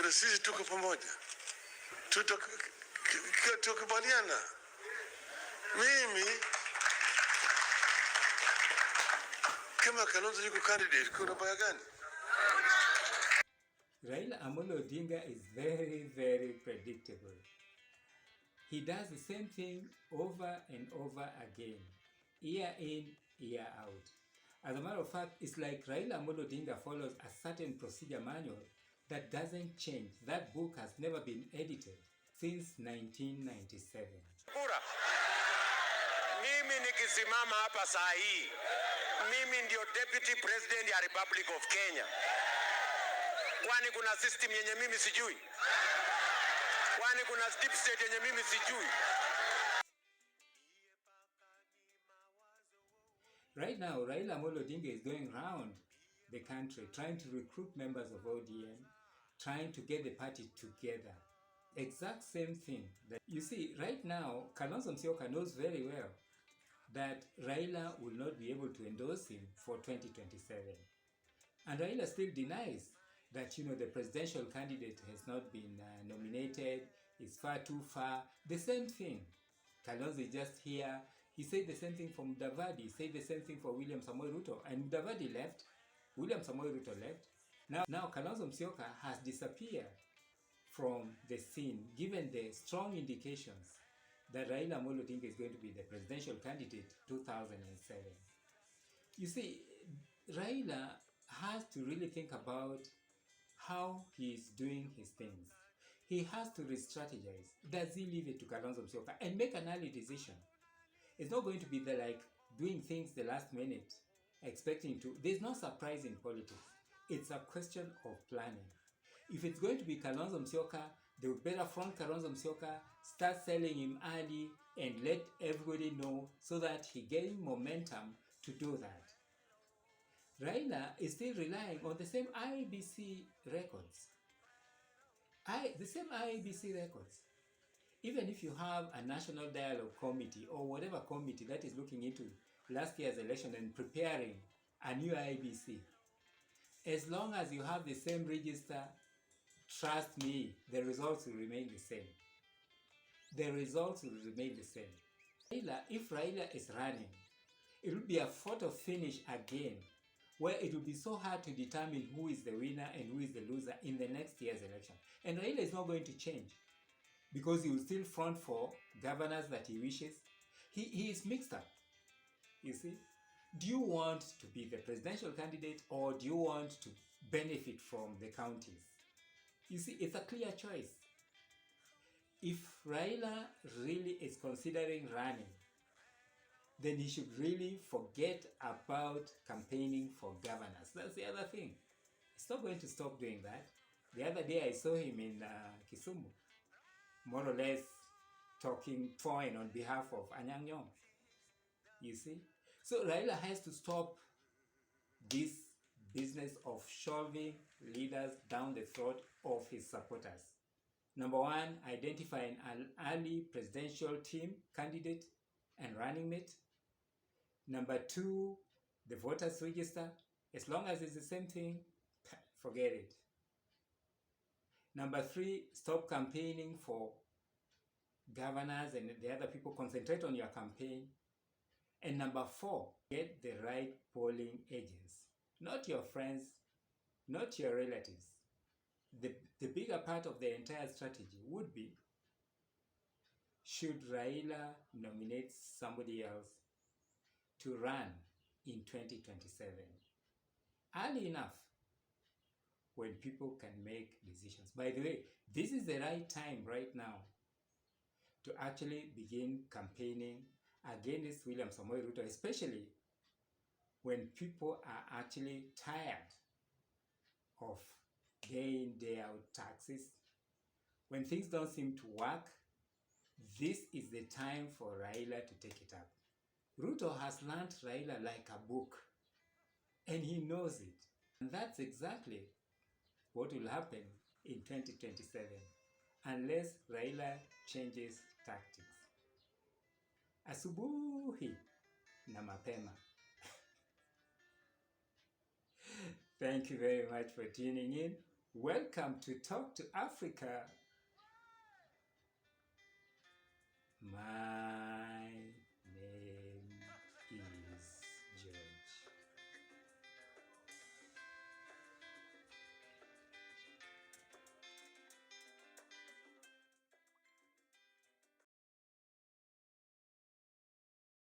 na sisi tuko pamoja, tukubaliana. Mimi kama Kalonzo yuko candidate, kuna baya gani? Raila Amolo Odinga is very, very predictable. He does the same thing over and over again, year in, year out. As a matter of fact, it's like Raila Amolo Odinga follows a certain procedure manual that doesn't change. That book has never been edited since 1997. Kura. Mimi nikisimama hapa saa hii, mimi ndio Deputy President ya Republic of Kenya. Kwani kuna system yenye mimi sijui? Kwani kuna deep state yenye mimi sijui? Right now, Raila Amolo Odinga is going around the country trying to recruit members of ODM, trying to get the party together. Exact same thing. That you see, right now, Kalonzo knows very well that Raila will not be able to endorse him for 2027. And Raila still denies that, the presidential candidate has not been nominated, is far too far. The same thing. Kalonzo is just here. He said the same thing for Mudavadi. He said the same thing for William Samoei Ruto. And Mudavadi left. William Samoei Ruto left. Now Kalonzo Musyoka has disappeared from the scene, given the strong indications that Raila Amolo Odinga is going to be the presidential candidate 2007. You see, Raila has to really think about how he is doing his things. He has to re-strategize. Does he leave it to Kalonzo Musyoka and make an early decision? It's not going to be like doing things the last minute, expecting to. There's no surprise in politics. It's a question of planning. If it's going to be Kalonzo Musyoka, they would better front Kalonzo Musyoka, start selling him early, and let everybody know so that he gains momentum to do that. Raila is still relying on the same IEBC records. The same IEBC records. Even if you have a National Dialogue Committee or whatever committee that is looking into last year's election and preparing a new IEBC, as long as you have the same register, trust me, the results will remain the same. The results will remain the same. If Raila is running, it will be a photo finish again, where it will be so hard to determine who is the winner and who is the loser in the next year's election. And Raila is not going to change, because he will still front for governors that he wishes. He is mixed up, you see. Do you want to be the presidential candidate, or do you want to benefit from the counties? You see, it's a clear choice. If Raila really is considering running, then he should really forget about campaigning for governors. That's the other thing. He's not going to stop doing that. The other day I saw him in Kisumu, more or less talking fine on behalf of Anyang' Nyong'o. You see? So Raila has to stop this business of shoving leaders down the throat of his supporters. Number one, identifying an early presidential team candidate and running mate. Number two, the voters register. As long as it's the same thing, forget it. Number three, stop campaigning for governors and the other people. Concentrate on your campaign. And number four, get the right polling agents. Not your friends, not your relatives. The bigger part of the entire strategy would be, should Raila nominate somebody else to run in 2027? Early enough, when people can make decisions. By the way, this is the right time right now to actually begin campaigning against William Samoei Ruto, especially when people are actually tired of day in, day out taxes. When things don't seem to work, this is the time for Raila to take it up. Ruto has learned Raila like a book, and he knows it. And that's exactly what will happen in 2027, unless Raila changes tactics. Asubuhi na mapema. Thank you very much for tuning in. Welcome to Talk to Africa. Man.